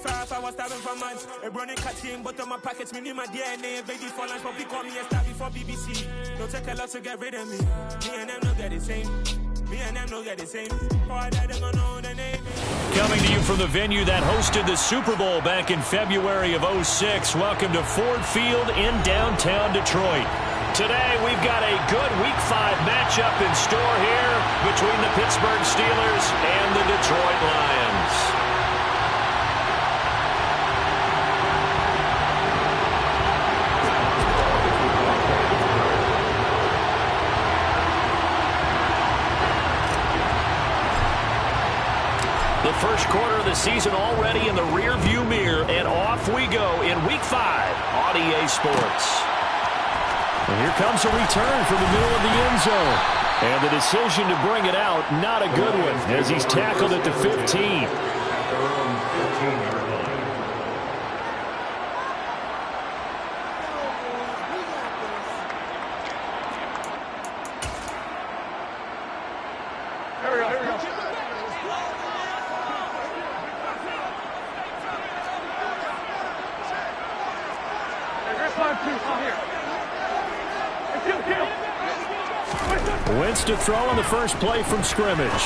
fast, I was starving for months. A running cutting, but on my pockets, me need my DNA. Baby for lunch, but call me a star before BBC. Don't take a lot to get rid of me. Me and them don't get the same. Me and them don't get the same. Oh, that them gonna know the name. Coming to you from the venue that hosted the Super Bowl back in February of '06. Welcome to Ford Field in downtown Detroit. Today, we've got a good Week 5 matchup in store here between the Pittsburgh Steelers and the Detroit Lions. The first quarter of the season already in the rear-view mirror, and off we go in Week 5 on EA Sports. And here comes a return from the middle of the end zone. And the decision to bring it out, not a good one, as he's tackled at the 15. Wentz to throw on the first play from scrimmage.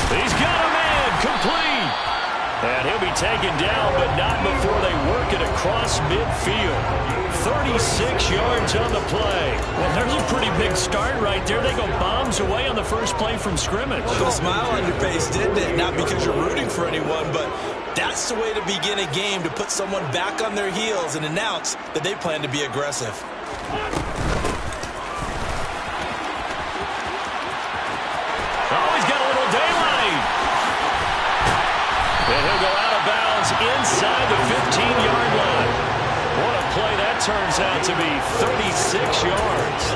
He's got a man, complete. And he'll be taken down, but not before they work it across midfield. 36 yards on the play. Well, there's a pretty big start right there. They go bombs away on the first play from scrimmage. Put a smile on your face, didn't it? Not because you're rooting for anyone, but that's the way to begin a game, to put someone back on their heels and announce that they plan to be aggressive. And he'll go out of bounds inside the 15-yard line. What a play that turns out to be, 36 yards.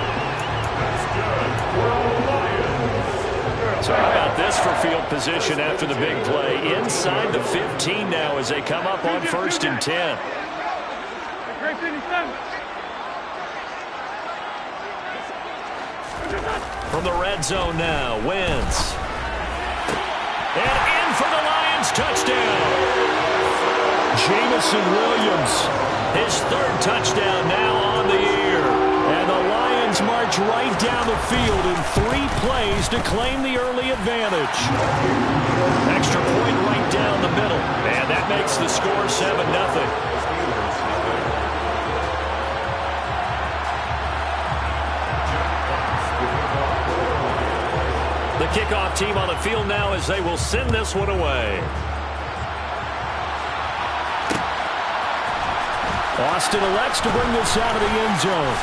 So how about this for field position after the big play? Inside the 15 now as they come up on 1st and 10. From the red zone now, Wentz. And in for the Lions touchdown. Jameson Williams, his 3rd touchdown now on the year. And the Lions march right down the field in 3 plays to claim the early advantage. Extra point right down the middle. And that makes the score 7-0. The kickoff team on the field now as they will send this one away. Austin elects to bring this out of the end zone.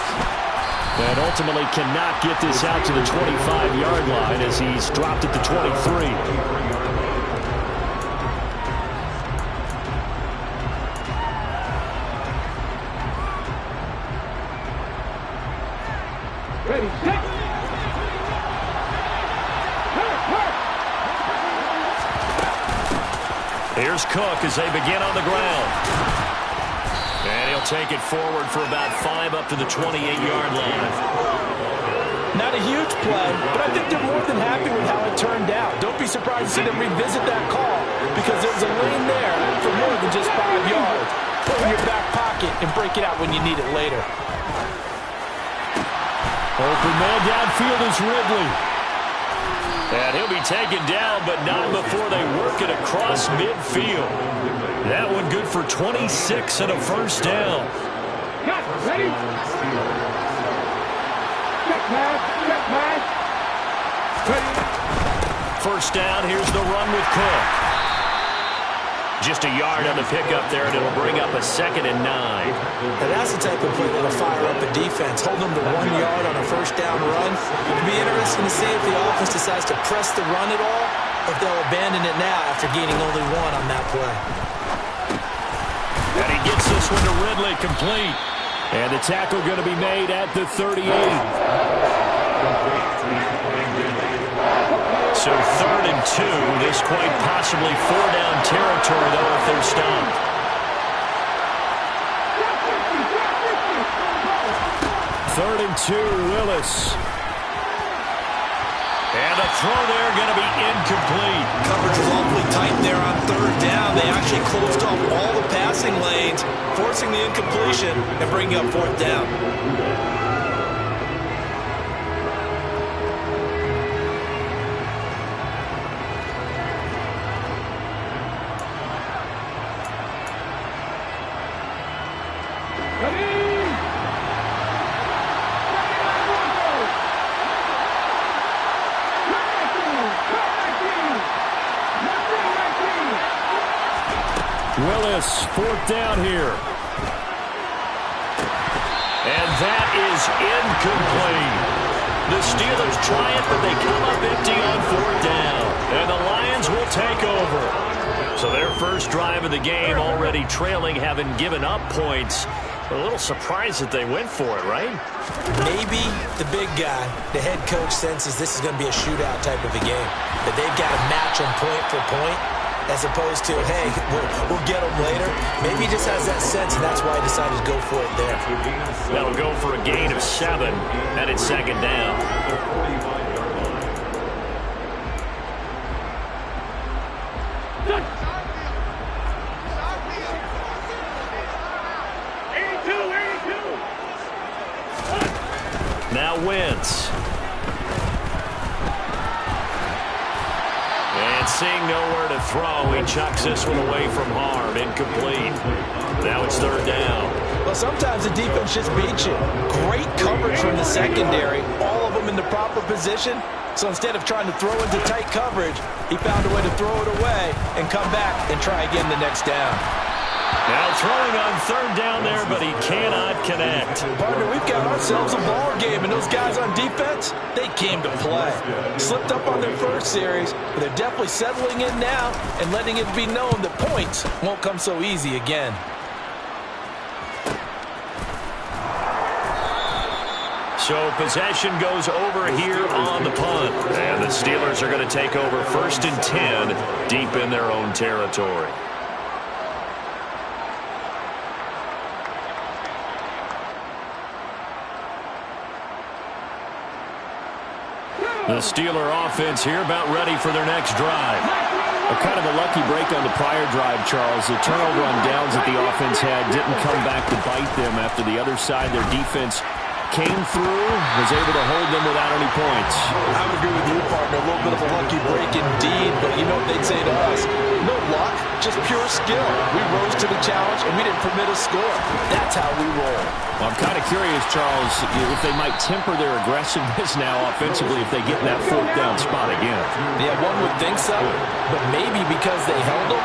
And ultimately cannot get this out to the 25-yard line as he's dropped at the 23. Here's Cook as they begin on the ground. And he'll take it forward for about 5 up to the 28-yard line. Not a huge play, but I think they're more than happy with how it turned out. Don't be surprised to see them revisit that call because there's a lane there for more than just 5 yards. Put it in your back pocket and break it out when you need it later. Open man downfield is Ridley. And he'll be taken down, but not before they work it across midfield. That one good for 26 and a first down. Ready? Check pass. Ready? First down, here's the run with Cook. Just a yard on the pickup there, and it'll bring up a 2nd and 9. Now that's the type of play that'll fire up a defense. Hold them to 1 yard on a first down run. It'll be interesting to see if the offense decides to press the run at all, or if they'll abandon it now after gaining only 1 on that play. And he gets this one to Ridley, complete. And the tackle going to be made at the 38. So 3rd and 2. This quite possibly 4-down territory, though, if they're stopped. 3rd and 2, Willis. And a throw there going to be incomplete. Coverage is awfully tight there on 3rd down. They actually closed off all the passing lanes, forcing the incompletion and bringing up fourth down. Willis, fourth down here. And that is incomplete. The Steelers try it, but they come up empty on fourth down. And the Lions will take over. So their first drive of the game already trailing, having given up points. A little surprised that they went for it, right? Maybe the big guy, the head coach, senses this is going to be a shootout type of a game. That they've got to match them point for point, as opposed to, hey, we'll get them later. Maybe he just has that sense, and that's why he decided to go for it there. That'll go for a gain of 7, and it's second down. Now Wentz. And seeing nowhere to throw, he chucks this one away from harm. Incomplete. Now it's third down. Well, sometimes the defense just beats you. Great coverage from the secondary. All of them in the proper position. So instead of trying to throw into tight coverage, he found a way to throw it away and come back and try again the next down. Now throwing on third down there, but he cannot connect. Partner, we've got ourselves a ball game, and those guys on defense, they came to play. Slipped up on their first series, but they're definitely settling in now and letting it be known that points won't come so easy again. So possession goes over here on the punt. And the Steelers are going to take over 1st and 10 deep in their own territory. The Steeler offense here about ready for their next drive. Kind of a lucky break on the prior drive, Charles. The turnover on downs that the offense had didn't come back to bite them after the other side. Their defense came through, was able to hold them without any points. I would agree with you, partner. A little bit of a lucky break indeed, but you know what they'd say to us? No luck, just pure skill. We rose to the challenge, and we didn't permit a score. That's how we roll. Well, I'm kind of curious, Charles, if they might temper their aggressiveness now offensively if they get in that fourth down spot again. Yeah, one would think so, but maybe because they held them,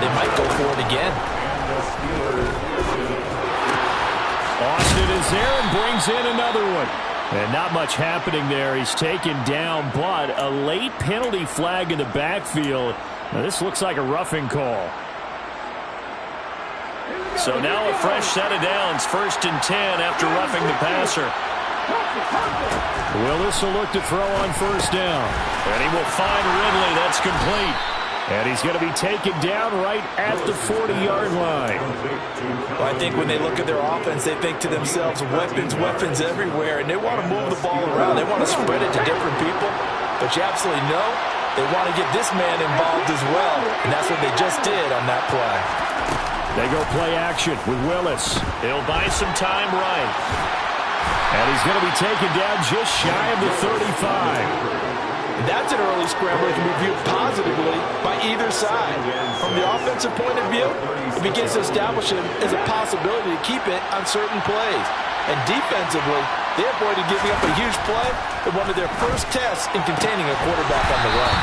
they might go for it again. Austin is there and brings in another one. And not much happening there. He's taken down, but a late penalty flag in the backfield. Now, this looks like a roughing call. So now a fresh set of downs, 1st and 10 after roughing the passer. Willis will look to throw on 1st down. And he will find Ridley. That's complete. And he's going to be taken down right at the 40-yard line. Well, I think when they look at their offense, they think to themselves, weapons, weapons everywhere, and they want to move the ball around. They want to spread it to different people. But you absolutely know they want to get this man involved as well, and that's what they just did on that play. They go play action with Willis. He'll buy some time right. And he's going to be taken down just shy of the 35. That's an early scramble that can be viewed positively by either side. From the offensive point of view, it begins to establish it as a possibility to keep it on certain plays. And defensively, they avoided giving up a huge play in one of their first tests in containing a quarterback on the run.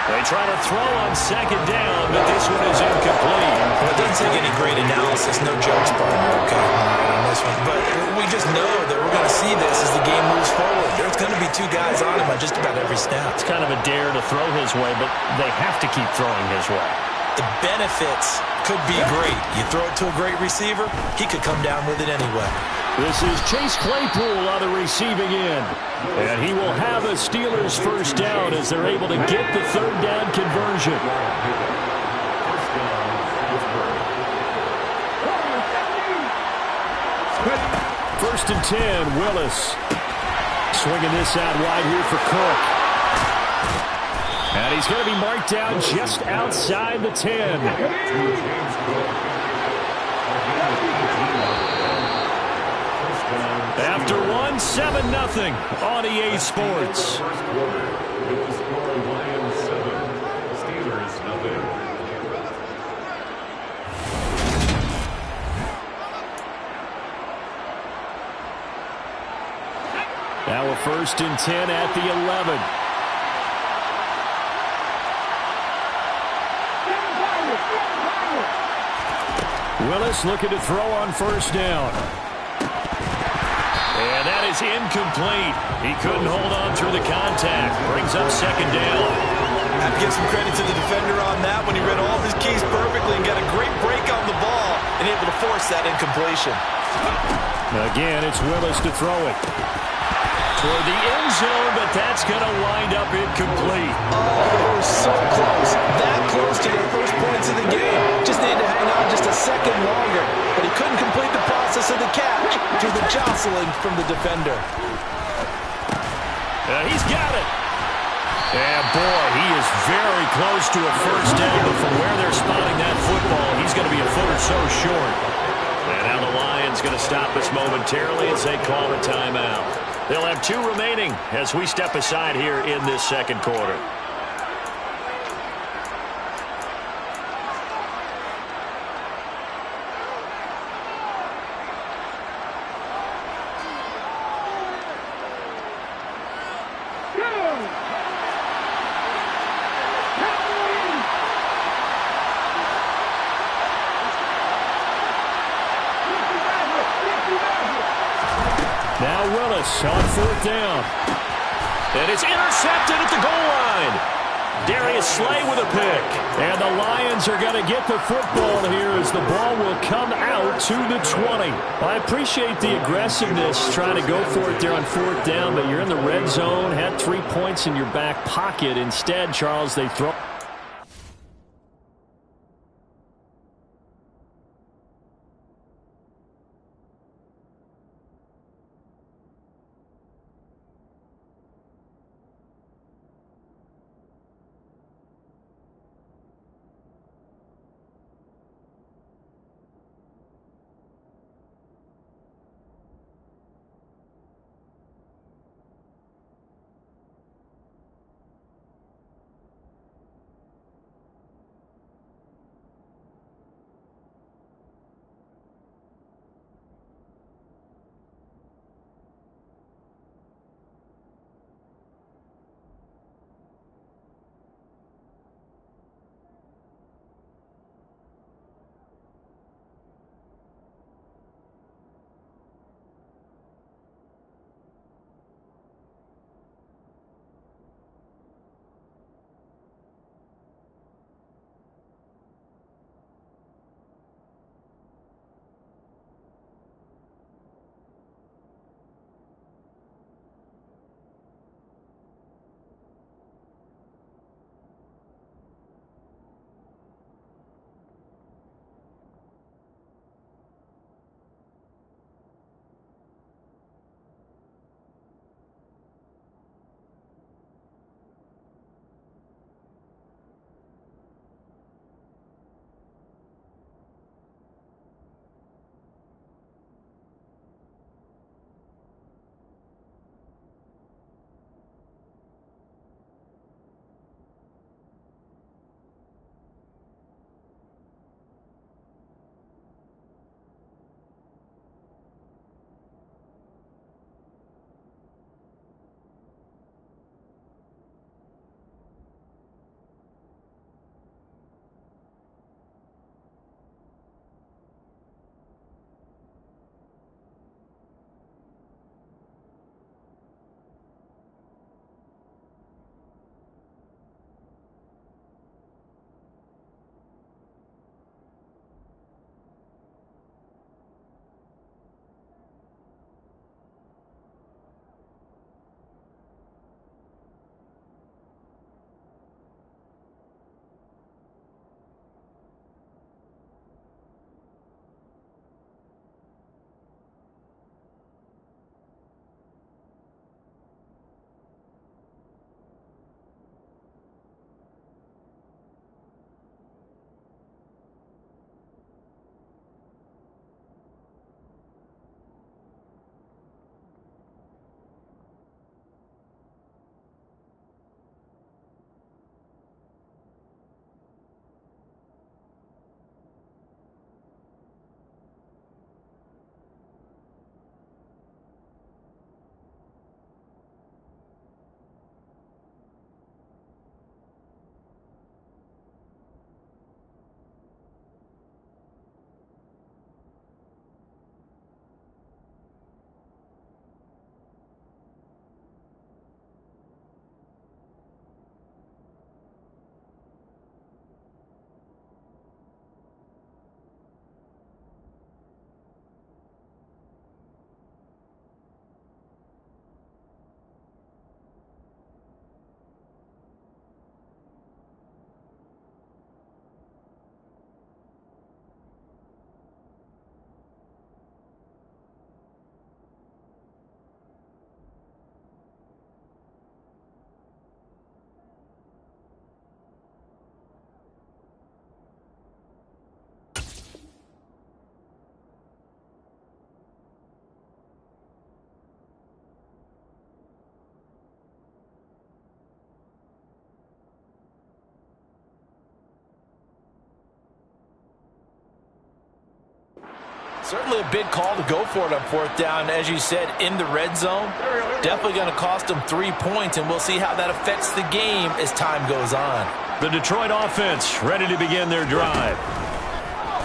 They try to throw on 2nd down, but this one is incomplete. Well, it doesn't take any great analysis, no jokes, partner, okay, on this one. But we just know that we're going to see this as the game moves forward. There's going to be 2 guys on him on just about every snap. It's kind of a dare to throw his way, but they have to keep throwing his way. The benefits could be great. You throw it to a great receiver, he could come down with it anyway. This is Chase Claypool on the receiving end. And he will have a Steelers 1st down as they're able to get the 3rd down conversion. 1st and 10, Willis. Swinging this out wide here for Cook. And he's going to be marked down just outside the 10. After one, 7-0 on EA Sports. Now a 1st and 10 at the 11. Willis looking to throw on 1st down. And that is incomplete. He couldn't hold on through the contact. Brings up 2nd down. I have to give some credit to the defender on that when he read all of his keys perfectly and got a great break on the ball and able to force that incompletion. Again, it's Willis to throw it. Toward the end zone, but that's going to wind up incomplete. Oh, they were so close. That close to their first points of the game. Just needed to hang on just a second longer. But he couldn't complete the process of the catch through the jostling from the defender. He's got it. And boy, he is very close to a 1st down, but from where they're spotting that football, he's going to be a foot or so short. And now the Lions going to stop us momentarily as they call a timeout. They'll have 2 remaining as we step aside here in this 2nd quarter. Now Willis on 4th down. And it's intercepted at the goal line. Darius Slay with a pick. And the Lions are going to get the football here as the ball will come out to the 20. I appreciate the aggressiveness trying to go for it there on 4th down, but you're in the red zone, had 3 points in your back pocket. Instead, Charles, they throw. Certainly a big call to go for it on 4th down. As you said, in the red zone. Definitely going to cost them 3 points, and we'll see how that affects the game as time goes on. The Detroit offense ready to begin their drive.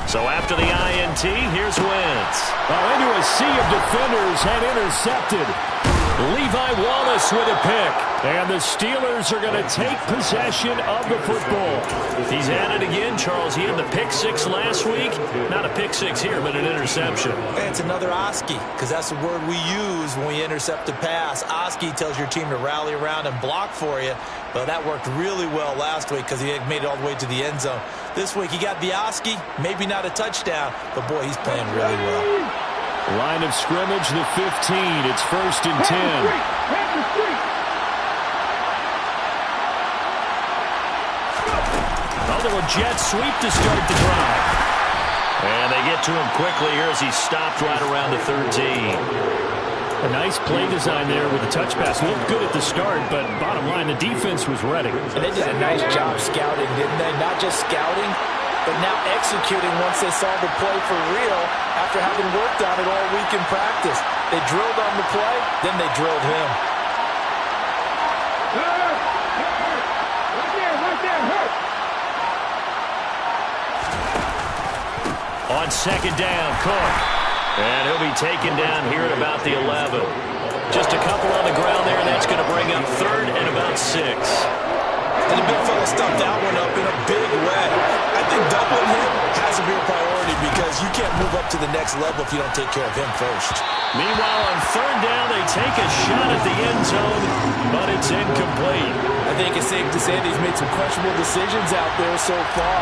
So after the INT, here's Wentz. Into a sea of defenders and intercepted. Levi Wallace with a pick. And the Steelers are going to take possession of the football. He's at it again, Charles. He had the pick 6 last week. Not a pick 6 here, but an interception. And it's another Oski, because that's the word we use when we intercept a pass. Oski tells your team to rally around and block for you. But that worked really well last week because he had made it all the way to the end zone. This week he got the Oski, maybe not a touchdown, but boy, he's playing really well. Line of scrimmage, the 15. It's 1st and 10. A little jet sweep to start the drive. And they get to him quickly here as he stopped right around the 13. A nice play design there with the touch pass. Looked good at the start, but bottom line, the defense was ready. And they did a nice job scouting, didn't they? Not just scouting, but now executing once they saw the play for real after having worked on it all week in practice. They drilled on the play, then they drilled him. On 2nd down, Cook. And he'll be taken down here at about the 11. Just a couple on the ground there. That's going to bring up 3rd and about 6. And the big fella stuffed that one up in a big way. I think doubling him has to be a priority because you can't move up to the next level if you don't take care of him first. Meanwhile, on 3rd down, they take a shot at the end zone, but it's incomplete. I think it's safe to say that he's made some questionable decisions out there so far.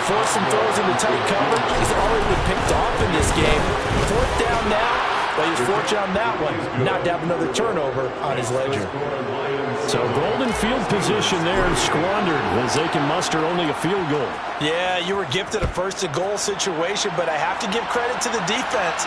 Forced some throws into tight coverage. He's already been picked off in this game. 4th down now, but he's fortunate on that one not to have another turnover on his ledger. So golden field position there and squandered as they can muster only a field goal. Yeah, you were gifted a 1st-and-goal situation, but I have to give credit to the defense.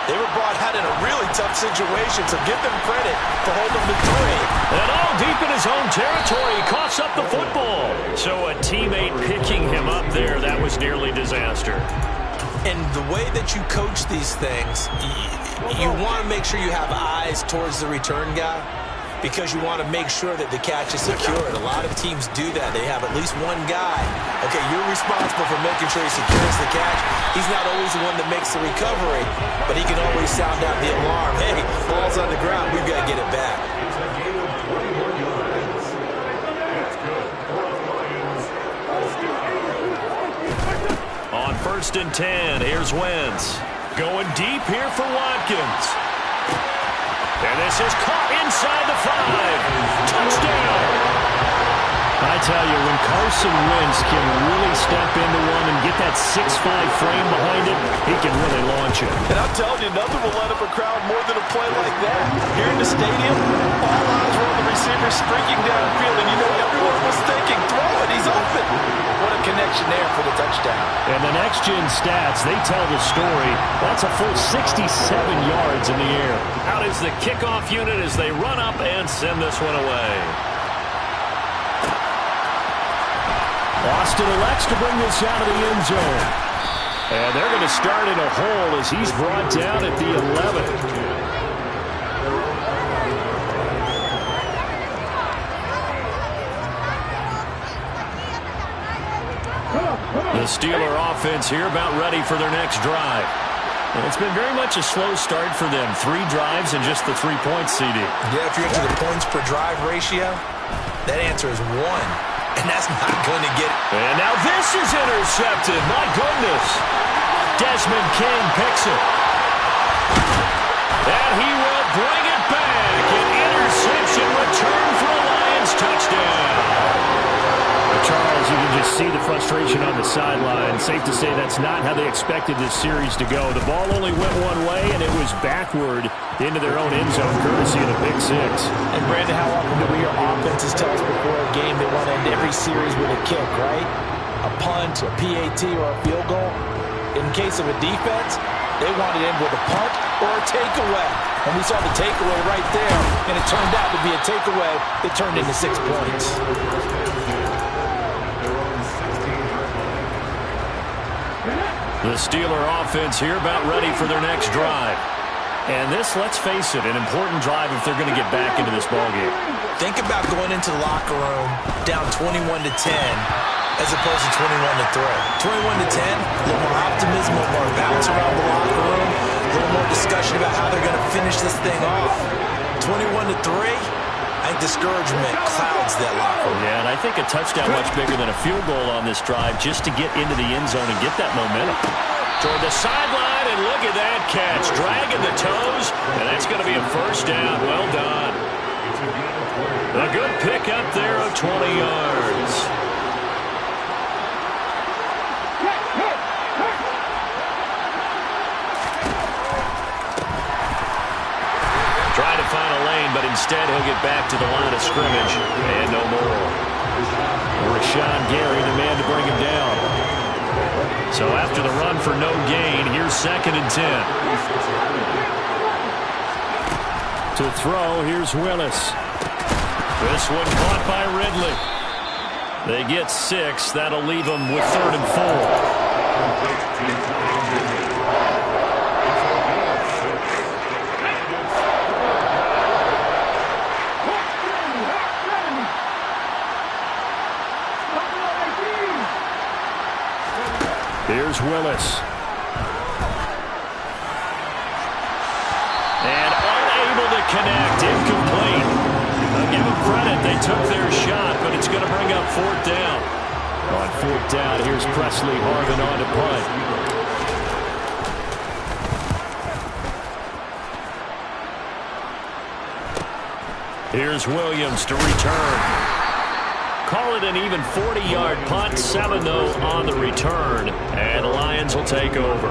They were brought out in a really tough situation, so give them credit for holding them to 3. And all deep in his own territory, he coughs up the football. So a teammate picking him up there, that was nearly disaster. And the way that you coach these things, you want to make sure you have eyes towards the return guy because you want to make sure that the catch is secured. A lot of teams do that. They have at least one guy. Okay, you're responsible for making sure he secures the catch. He's not always the one that makes the recovery, but he can always sound out the alarm. Hey, ball's on the ground. We've got to get it back. On 1st and 10, here's Wentz. Going deep here for Watkins. And this is caught inside the 5. Touchdown! I tell you, when Carson Wentz can really step into one and get that 6'5" frame behind it, he can really launch it. And I'm telling you, nothing will let up a crowd more than a play like that. Here in the stadium, all eyes were on the receiver streaking downfield, and you know everyone was thinking, throw it, he's open. What a connection there for the touchdown. And the next-gen stats, they tell the story. That's a full 67 yards in the air. Out is the kickoff unit as they run up and send this one away. Austin elects to bring this out of the end zone. And they're going to start in a hole as he's brought down at the 11. The Steeler offense here about ready for their next drive. And it's been very much a slow start for them. 3 drives and just the 3 points, CD. Yeah, if you're into the points per drive ratio, that answer is 1. And that's not going to get it. And now this is intercepted. My goodness. Desmond King picks it. And he will bring it back. An interception return for a Lions touchdown. Charles, you can just see the frustration on the sideline. Safe to say that's not how they expected this series to go. The ball only went one way, and it was backward into their own end zone, courtesy of the pick 6. And, Brandon, how often do we hear offenses tell us before a game they want to end every series with a kick, right? A punt, a PAT, or a field goal. In case of a defense, they want to end with a punt or a takeaway. And we saw the takeaway right there, and it turned out to be a takeaway that turned into 6 points. The Steeler offense here about ready for their next drive. And this, let's face it, an important drive if they're going to get back into this ballgame. Think about going into the locker room down 21-10 as opposed to 21-3. 21-10, a little more optimism, a little more bounce around the locker room, a little more discussion about how they're going to finish this thing off. 21-3, I think discouragement clouds that locker room. Yeah, and I think a touchdown much bigger than a field goal on this drive just to get into the end zone and get that momentum. Toward the sideline, and look at that catch. Dragging the toes, and that's going to be a first down. Well done. A good pick up there of 20 yards. Trying to find a lane, but instead he'll get back to the line of scrimmage, and no more. Rashawn Gary, the man to bring him down. So after the run for no gain, here's 2nd and 10. To throw, here's Willis. This one caught by Ridley. They get 6. That'll leave them with 3rd and 4. Here's Willis. And unable to connect. Incomplete. I'll give them credit. They took their shot, but it's going to bring up 4th down. On 4th down, here's Presley Harvin on to punt. Here's Williams to return. Call it an even 40-yard punt. 7, though, on the return. And the Lions will take over.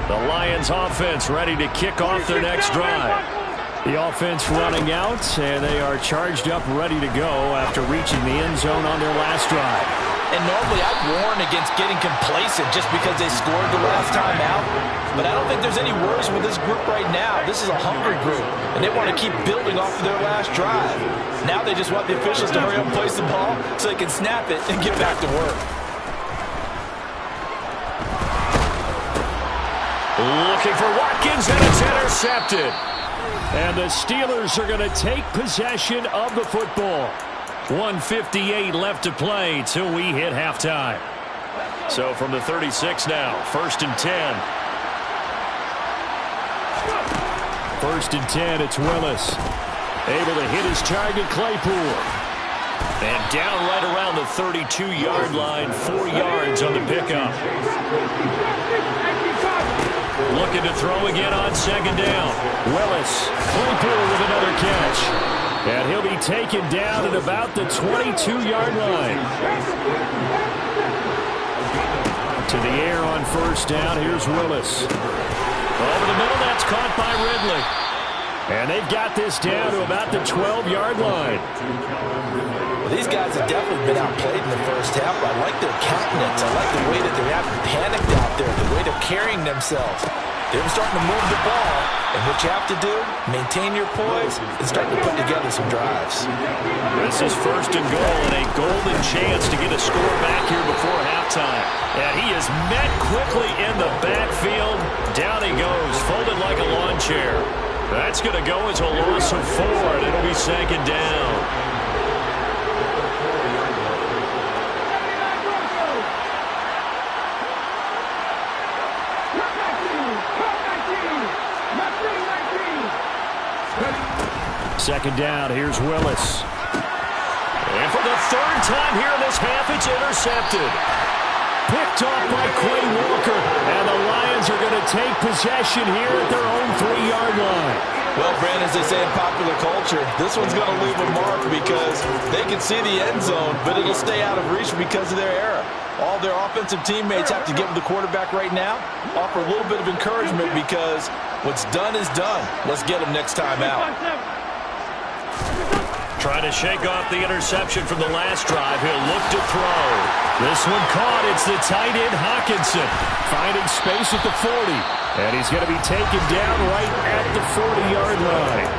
The Lions offense ready to kick off their next drive. The offense running out, and they are charged up, ready to go after reaching the end zone on their last drive. And normally I'd warn against getting complacent just because they scored the last time out. But I don't think there's any worries with this group right now. This is a hungry group, and they want to keep building off of their last drive. Now they just want the officials to hurry up and place the ball so they can snap it and get back to work. Looking for Watkins, and it's intercepted. And the Steelers are going to take possession of the football. 1:58 left to play till we hit halftime. So from the 36 now, 1st and 10. 1st and 10, it's Willis. Able to hit his target, Claypool. And down right around the 32-yard line, 4 yards on the pickup. Looking to throw again on 2nd down. Willis, Claypool with another catch. And he'll be taken down at about the 22-yard line. To the air on 1st down, here's Willis. Over the middle, that's caught by Ridley. And they've got this down to about the 12-yard line. Well, these guys have definitely been outplayed in the first half. I like their countenance. I like the way that they're having panicked out there, the way they're carrying themselves. They're starting to move the ball, and what you have to do, maintain your poise and start to put together some drives. This is 1st and goal, and a golden chance to get a score back here before halftime. And he is met quickly in the backfield. Down he goes, folded like a lawn chair. That's going to go as a loss of 4, and it'll be 2nd down. Second down, here's Willis. And for the 3rd time here in this half, it's intercepted. Picked off by Quay Walker, and the Lions are going to take possession here at their own 3-yard line. Well, Brandon, as they say in popular culture, this one's going to leave a mark because they can see the end zone, but it'll stay out of reach because of their error. All their offensive teammates have to give the quarterback right now, offer a little bit of encouragement because what's done is done. Let's get them next time out. Trying to shake off the interception from the last drive. He'll look to throw. This one caught. It's the tight end, Hockenson, finding space at the 40. And he's going to be taken down right at the 40-yard line.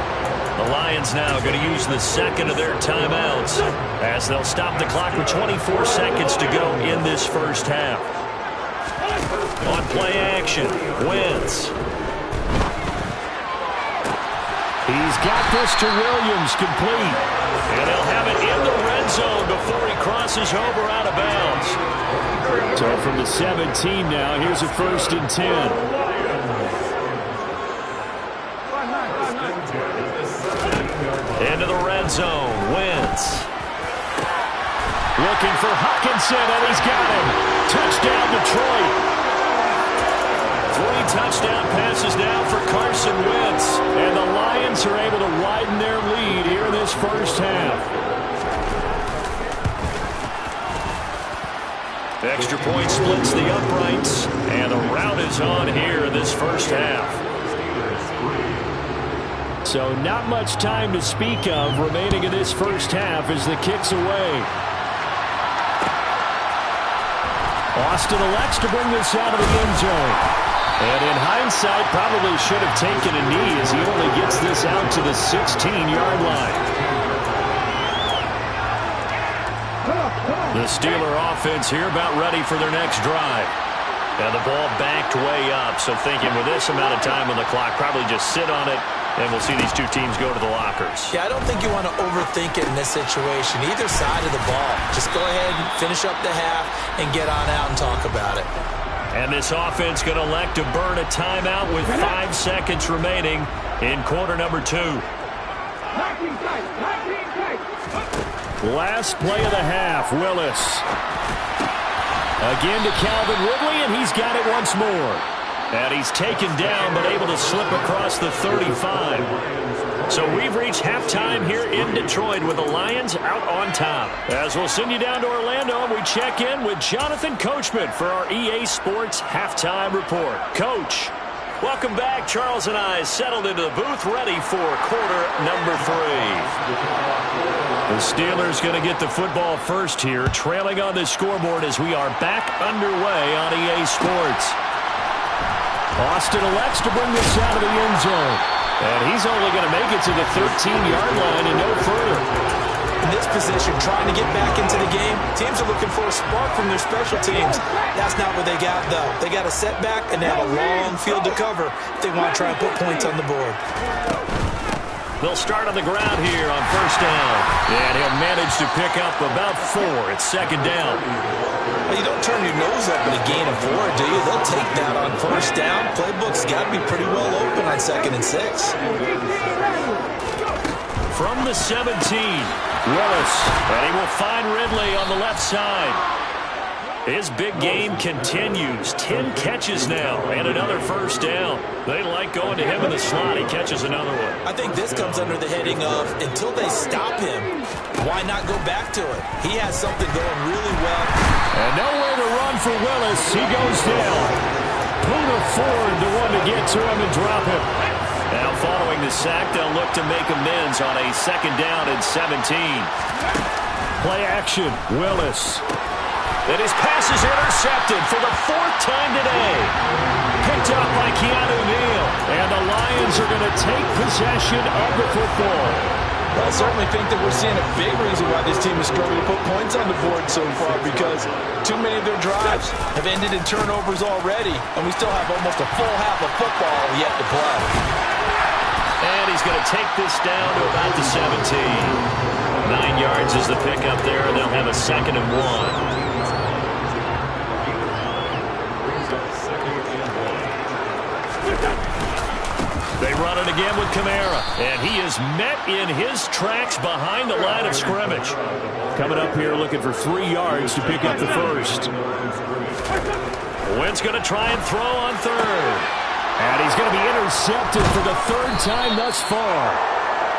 The Lions now going to use the second of their timeouts as they'll stop the clock with 24 seconds to go in this first half. On play action, Wentz. He's got this to Williams, complete. And he'll have it in the red zone before he crosses over out of bounds. So from the 17 now, here's a 1st and 10. Into the red zone, Wentz. Looking for Hockenson, and he's got him. Touchdown, Detroit. 3 touchdown passes now for Carson Wentz. And the Lions are able to widen their lead here in this first half. Extra point splits the uprights, and the rout is on here in this first half. So not much time to speak of remaining in this first half as the kick's away. Austin elects to bring this out of the end zone. And in hindsight, probably should have taken a knee as he only gets this out to the 16-yard line. The Steeler offense here about ready for their next drive. And the ball backed way up, so thinking with this amount of time on the clock, probably just sit on it, and we'll see these two teams go to the lockers. Yeah, I don't think you want to overthink it in this situation. Either side of the ball. Just go ahead and finish up the half and get on out and talk about it. And this offense going to elect to burn a timeout with 5 seconds remaining in quarter number 2. Last play of the half, Willis. Again to Calvin Ridley, and he's got it once more. And he's taken down, but able to slip across the 35. So we've reached halftime here in Detroit with the Lions out on top. As we'll send you down to Orlando, we check in with Jonathan Coachman for our EA Sports Halftime Report. Coach, welcome back. Charles and I settled into the booth ready for quarter number 3. The Steelers going to get the football first here, trailing on the scoreboard as we are back underway on EA Sports. Austin elects to bring this out of the end zone. And he's only going to make it to the 13-yard line and no further. In this position, trying to get back into the game, teams are looking for a spark from their special teams. That's not what they got, though. They got a setback, and they have a long field to cover if they want to try and put points on the board. They'll start on the ground here on first down. And he'll manage to pick up about 4. It's second down. Well, you don't turn your nose up in a gain of 4, do you? They'll take that on first down. Playbook's got to be pretty well open on 2nd and 6. From the 17, Willis. And he will find Ridley on the left side. His big game continues. 10 catches now and another first down. They like going to him in the slot. He catches another one. I think this comes under the heading of until they stop him, why not go back to it? He has something going really well. And nowhere to run for Willis. He goes down. Poona Ford, the one to get to him and drop him. Now following the sack, they'll look to make amends on a second down and 17. Play action, Willis. And his pass is intercepted for the 4th time today. Picked up by Keanu Neal. And the Lions are going to take possession of the football. I certainly think that we're seeing a big reason why this team is struggling to put points on the board so far, because too many of their drives have ended in turnovers already, and we still have almost a full half of football yet to play. And he's going to take this down to about the 17. 9 yards is the pickup there, and they'll have a 2nd and 1. They run it again with Kamara, and he is met in his tracks behind the line of scrimmage. Coming up here looking for 3 yards to pick up the first. Wentz going to try and throw on 3rd. And he's going to be intercepted for the 3rd time thus far.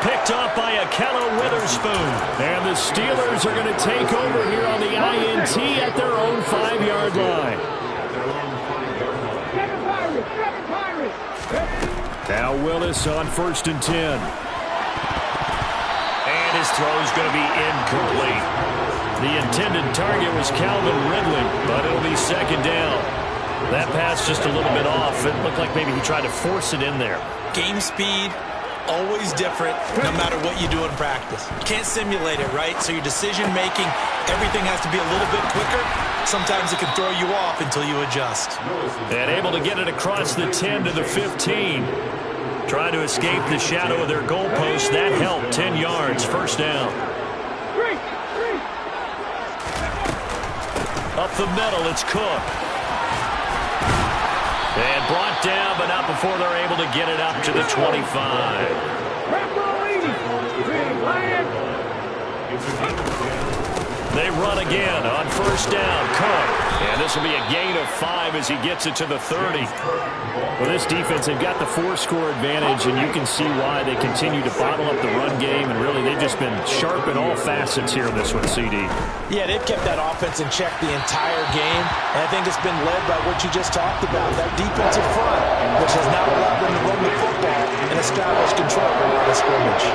Picked off by Ahkello Witherspoon. And the Steelers are going to take over here on the INT at their own 5-yard line. Now Willis on 1st and 10. And his throw is going to be incomplete. The intended target was Calvin Ridley, but it'll be 2nd down. That pass just a little bit off. It looked like maybe he tried to force it in there. Game speed, always different no matter what you do in practice. You can't simulate it, right? So your decision-making, everything has to be a little bit quicker. Sometimes it can throw you off until you adjust. And able to get it across the 10 to the 15. Trying to escape the shadow of their goalpost. That helped. 10 yards, first down. Up the middle, it's Cook. And brought down, but not before they're able to get it up to the 25. They run again on first down. Cook. And this will be a gain of 5 as he gets it to the 30. Well, this defense, they've got the 4-score advantage, and you can see why they continue to bottle up the run game, and really they've just been sharp in all facets here in this one, CD. Yeah, they've kept that offense in check the entire game, and I think it's been led by what you just talked about, that defensive front, which has now allowed them to run the football and establish control of the scrimmage.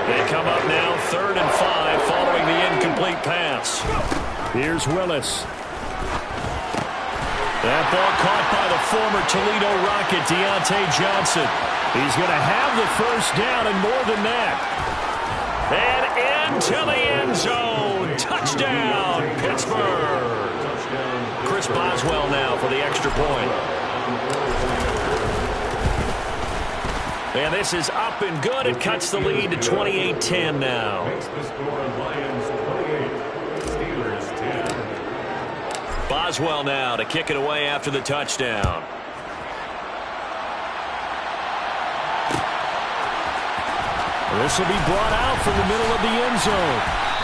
They come up now 3rd and 5 following the incomplete pass. Here's Willis. That ball caught by the former Toledo Rocket, Deontay Johnson. He's going to have the first down and more than that. And into the end zone. Touchdown, Pittsburgh. Chris Boswell now for the extra point. And this is up and good. It cuts the lead to 28-10 now. Boswell now to kick it away after the touchdown. This will be brought out from the middle of the end zone.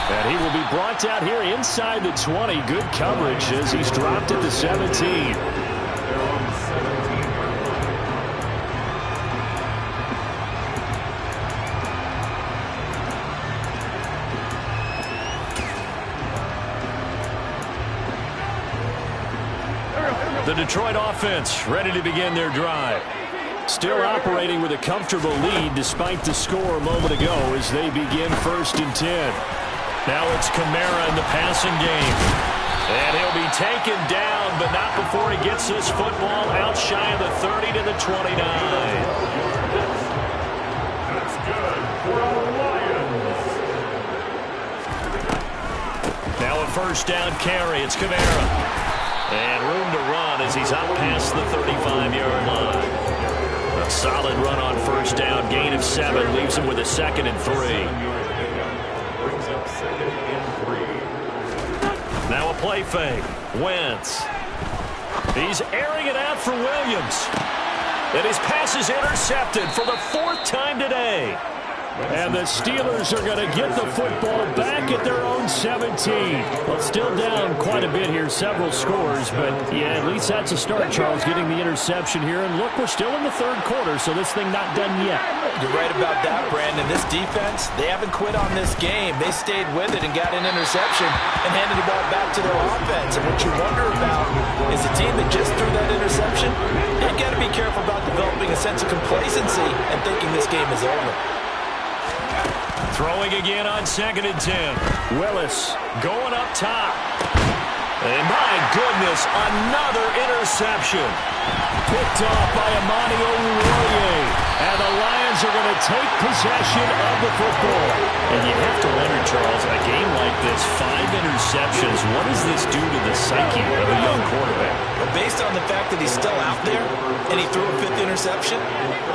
And he will be brought out here inside the 20. Good coverage as he's dropped at the 17. The Detroit offense ready to begin their drive. Still operating with a comfortable lead despite the score a moment ago as they begin 1st and 10. Now it's Kamara in the passing game. And he'll be taken down, but not before he gets this football out shy of the 30 to the 29. That's good for the Lions. Now a first down carry. It's Kamara. And room to run as he's up past the 35-yard line. A solid run on first down. Gain of 7 leaves him with a 2nd and 3. Now a play fake. Wentz. He's airing it out for Williams. And his pass is intercepted for the 4th time today. And the Steelers are going to get the football back at their own 17. Well, still down quite a bit here, several scores, but yeah, at least that's a start, Charles, getting the interception here. And look, we're still in the 3rd quarter, so this thing not done yet. You're right about that, Brandon. This defense, they haven't quit on this game. They stayed with it and got an interception and handed the ball back to their offense. And what you wonder about is a team that just threw that interception, they've got to be careful about developing a sense of complacency and thinking this game is over. Throwing again on 2nd and 10. Willis going up top. And my goodness, another interception. Picked off by Amani Oruwariye. And the Lions are going to take possession of the football. And you have to wonder, Charles, a game like this, 5 interceptions, what does this do to the psyche of a young quarterback? Well, based on the fact that he's still out there and he threw a 5th interception,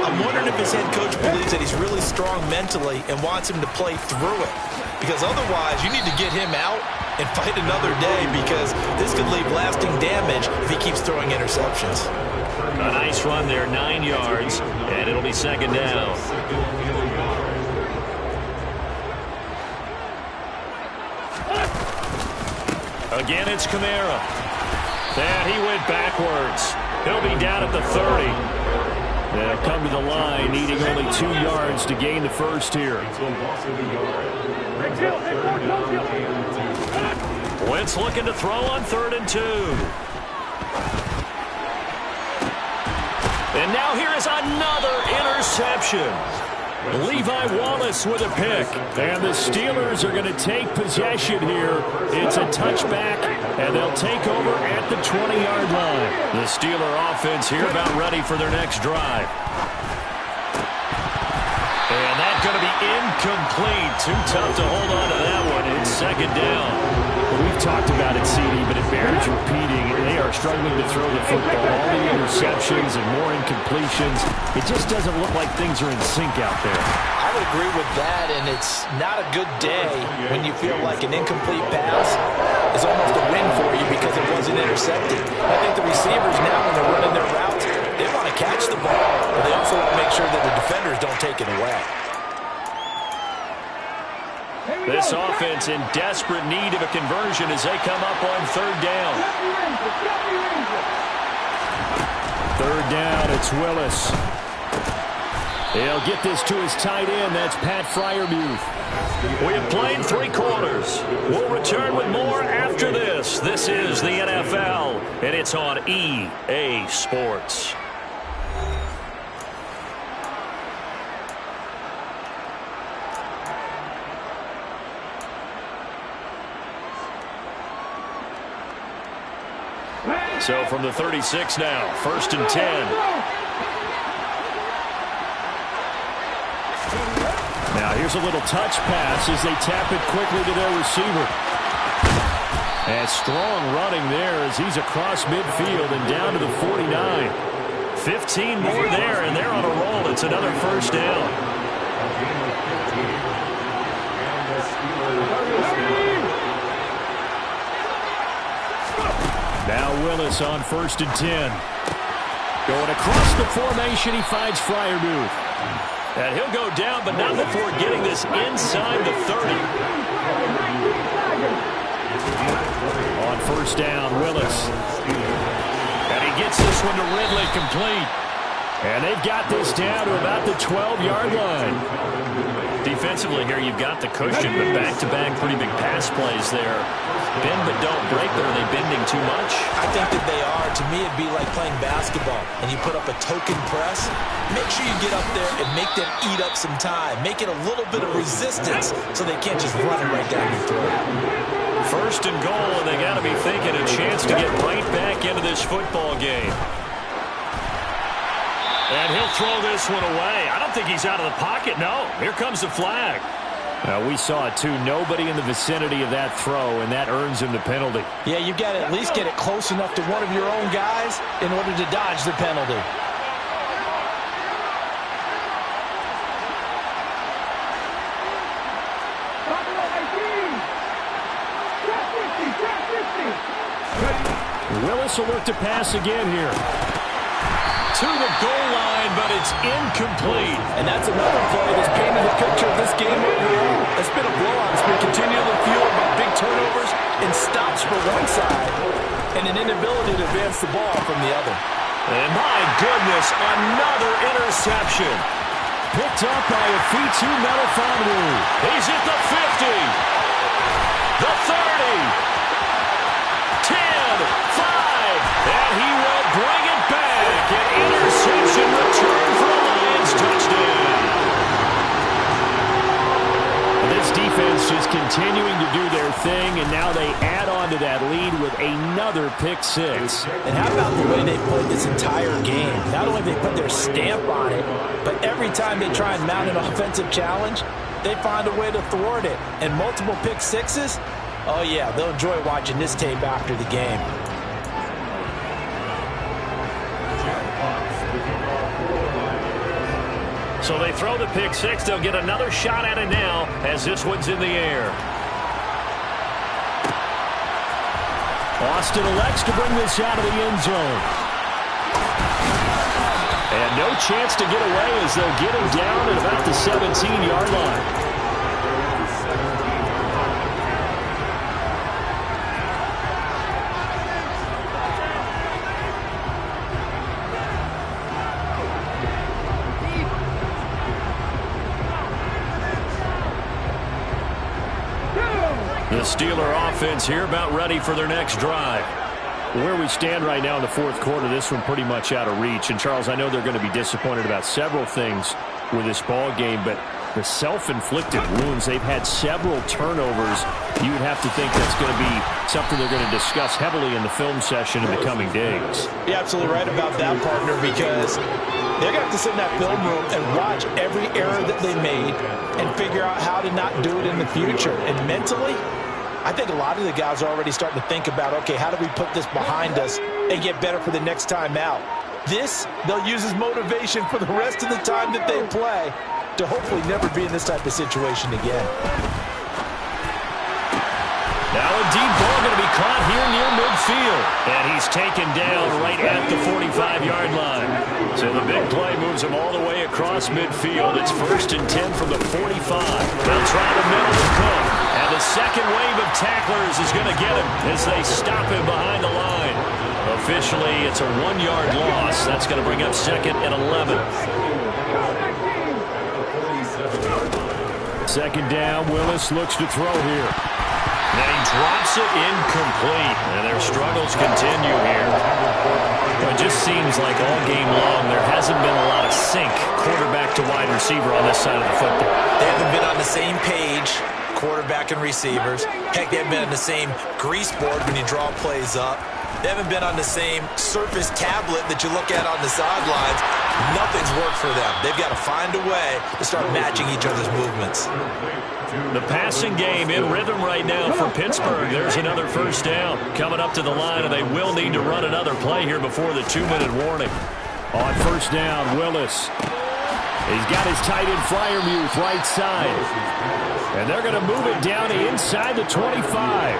I'm wondering if his head coach believes that he's really strong mentally and wants him to play through it. Because otherwise, you need to get him out and fight another day, because this could leave lasting damage if he keeps throwing interceptions. A nice run there, 9 yards, and it'll be 2nd down. Again, it's Kamara. And he went backwards. He'll be down at the 30. They'll come to the line, needing only 2 yards to gain the first here. Wentz looking to throw on 3rd and 2. And now here is another interception. Levi Wallace with a pick. And the Steelers are going to take possession here. It's a touchback, and they'll take over at the 20-yard line. The Steeler offense here about ready for their next drive. And that's going to be incomplete. Too tough to hold on to that one. It's second down. Well, we've talked about it, CD, but it bears repeating. They are struggling to throw the football. All the interceptions and more incompletions. It just doesn't look like things are in sync out there. I would agree with that, and it's not a good day when you feel like an incomplete pass is almost a win for you because it wasn't intercepted. I think the receivers now, when they're running their routes, they want to catch the ball, but they also want to make sure that the defenders don't take it away. This offense in desperate need of a conversion as they come up on third down. Third down, it's Willis. He'll get this to his tight end. That's Pat Freiermuth. We have played 3 quarters. We'll return with more after this. This is the NFL, and it's on EA Sports. So from the 36 now, 1st and 10. Now here's a little touch pass as they tap it quickly to their receiver. And strong running there as he's across midfield and down to the 49. 15 more there, and they're on a roll. It's another first down. Now Willis on 1st and 10. Going across the formation, he finds Freiermuth. And he'll go down, but not before getting this inside the 30. On 1st down, Willis. And he gets this one to Ridley complete. And they've got this down to about the 12-yard line. Defensively here, you've got the cushion, but back-to-back pretty big pass plays there. Bend but don't break, but are they bending too much? I think that they are. To me, it'd be like playing basketball, and you put up a token press. Make sure you get up there and make them eat up some time. Make it a little bit of resistance so they can't just run it right down your throat. 1st and goal, and they got to be thinking a chance to get right back into this football game. And he'll throw this one away. I don't think he's out of the pocket. No, here comes the flag. We saw it too. Nobody in the vicinity of that throw, and that earns him the penalty. Yeah, you've got to at least get it close enough to one of your own guys in order to dodge the penalty. Willis will look to pass again here. To the goal line, but it's incomplete. And that's another play that's painted the picture of this game overall. It's been a blowout. It's been continually fueled by big turnovers and stops for one side and an inability to advance the ball from the other. And my goodness, another interception. Picked up by Afitu Melifonwu. He's at the 50. The 30. 10, 5, and he will bring it back. An interception return for a Lions touchdown. This defense just continuing to do their thing, and now they add on to that lead with another pick six. And how about the way they played this entire game? Not only they put their stamp on it, but every time they try and mount an offensive challenge, they find a way to thwart it. And multiple pick sixes, oh yeah, they'll enjoy watching this tape after the game. So they throw the pick six. They'll get another shot at it now as this one's in the air. Austin elects to bring this out of the end zone. And no chance to get away as they'll get him down at about the 17-yard line. The Steeler offense here about ready for their next drive. Where we stand right now in the fourth quarter, this one pretty much out of reach. And, Charles, I know they're going to be disappointed about several things with this ball game, but the self-inflicted wounds. They've had several turnovers. You would have to think that's going to be something they're going to discuss heavily in the film session in the coming days. You're absolutely right about that, partner, because they're going to have to sit in that film room and watch every error that they made and figure out how to not do it in the future. And mentally, I think a lot of the guys are already starting to think about, okay, how do we put this behind us and get better for the next time out? This, they'll use as motivation for the rest of the time that they play to hopefully never be in this type of situation again. Now a deep ball going to be caught here near midfield. And he's taken down right at the 45-yard line. So the big play moves him all the way across midfield. It's 1st and 10 from the 45. They'll try the middle to Cook. And the second wave of tacklers is going to get him as they stop him behind the line. Officially, it's a 1-yard loss. That's going to bring up 2nd and 11. 2nd down, Willis looks to throw here. And he drops it incomplete. And their struggles continue here. It just seems like all game long there hasn't been a lot of sync quarterback to wide receiver on this side of the football. They haven't been on the same page, quarterback and receivers. Heck, they haven't been on the same grease board when you draw plays up. They haven't been on the same Surface tablet that you look at on the sidelines. Nothing's worked for them. They've got to find a way to start matching each other's movements. The passing game in rhythm right now for Pittsburgh. There's another 1st down coming up to the line, and they will need to run another play here before the 2-minute warning. On 1st down, Willis. He's got his tight end Freiermuth right side. And they're going to move it down to inside the 25.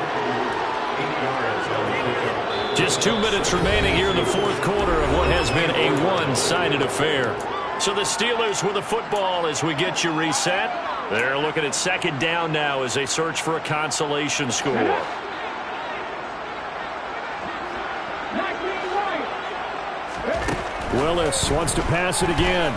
Just 2 minutes remaining here in the 4th quarter of what has been a one-sided affair. So the Steelers with the football as we get you reset. They're looking at 2nd down now as they search for a consolation score. Willis wants to pass it again.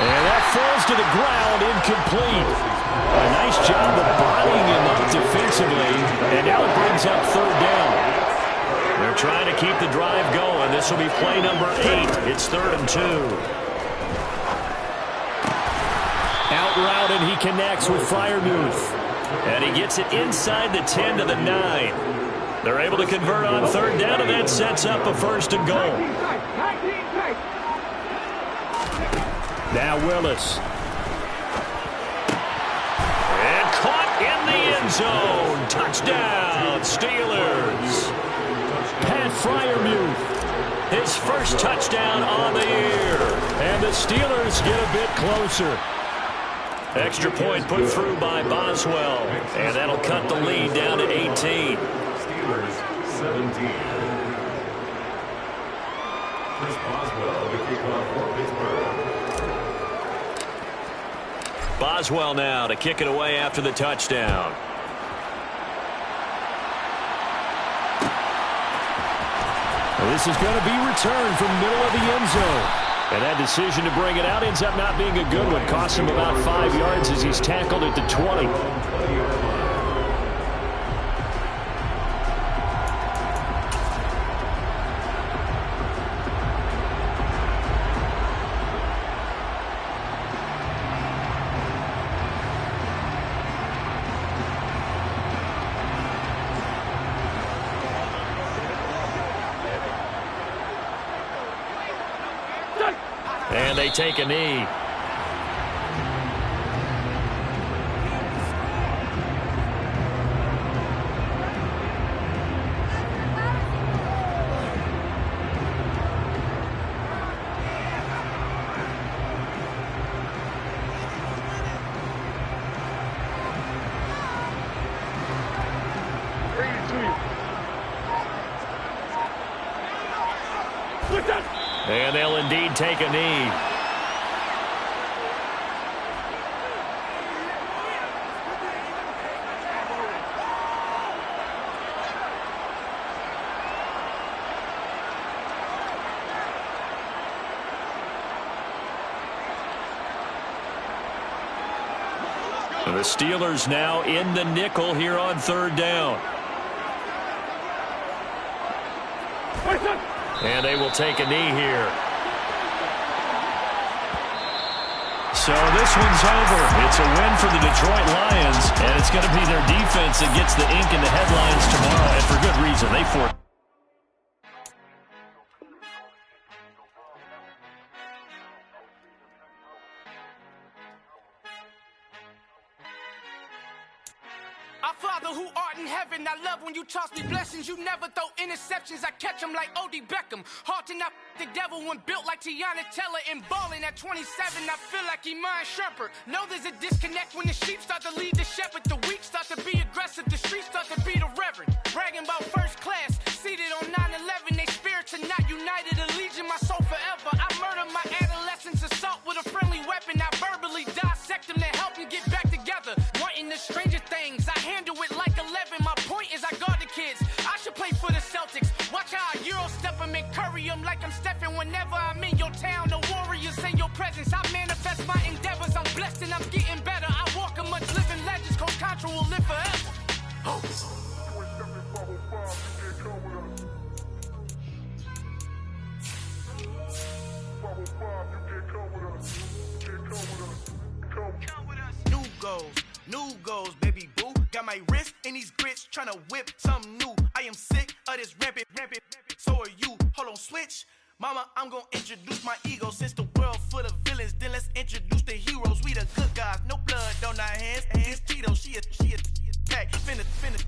And that falls to the ground, incomplete. A nice job of bodying him up defensively, and now it brings up 3rd down. They're trying to keep the drive going. This will be play number 8. It's 3rd and 2. Out route, and he connects with Freiermuth. And he gets it inside the 10 to the 9. They're able to convert on 3rd down, and that sets up a 1st and goal. Now Willis. And caught in the end zone. Touchdown, Steelers. Pat Freiermuth. His 1st touchdown on the year. And the Steelers get a bit closer. Extra point put through by Boswell. And that'll cut the lead down to 18. Steelers 17. Chris Boswell, the kickoff for Pittsburgh. Boswell now to kick it away after the touchdown. Well, this is going to be returned from the middle of the end zone. And that decision to bring it out ends up not being a good one. Costs him about 5 yards as he's tackled at the 20. And they take a knee. And they'll indeed take a knee. The Steelers now in the nickel here on 3rd down. And they will take a knee here. So this one's over. It's a win for the Detroit Lions, and it's going to be their defense that gets the ink in the headlines tomorrow, and for good reason. They forced. Our Father who art in heaven, I love when you toss me blessings. You never throw interceptions, I catch them like O.D. Beckham. Hard to not the devil when built like Tiana Teller. And balling at 27, I feel like Iman Shumpert. Know there's a disconnect when the sheep start to lead the shepherd. The weak start to be aggressive, the streets start to be the reverend. Bragging about first class, seated on 9/11. They spirits are not united, a legion, my soul forever. I murder my adolescence, assault with a friendly weapon. I verbally dissect them to help them get back together. Wanting the stranger things, I handle it like 11. My point is I guard the kids. I should play for the Celtics. Watch how I Euro step them and curry them like I'm Stephen. Whenever I'm in your town, the Warriors in your presence. I manifest my endeavors. I'm blessed and I'm getting better. I walk amongst living legends. Coach Contra will live forever. Oh. New goals, baby boo. Got my wrist in these grits, tryna whip something new. I am sick of this rampant. So are you. Hold on, switch. Mama, I'm gonna introduce my ego. Since the world full of villains, then let's introduce the heroes. We the good guys, no blood on our hands. It's Tito, she a tag. Finna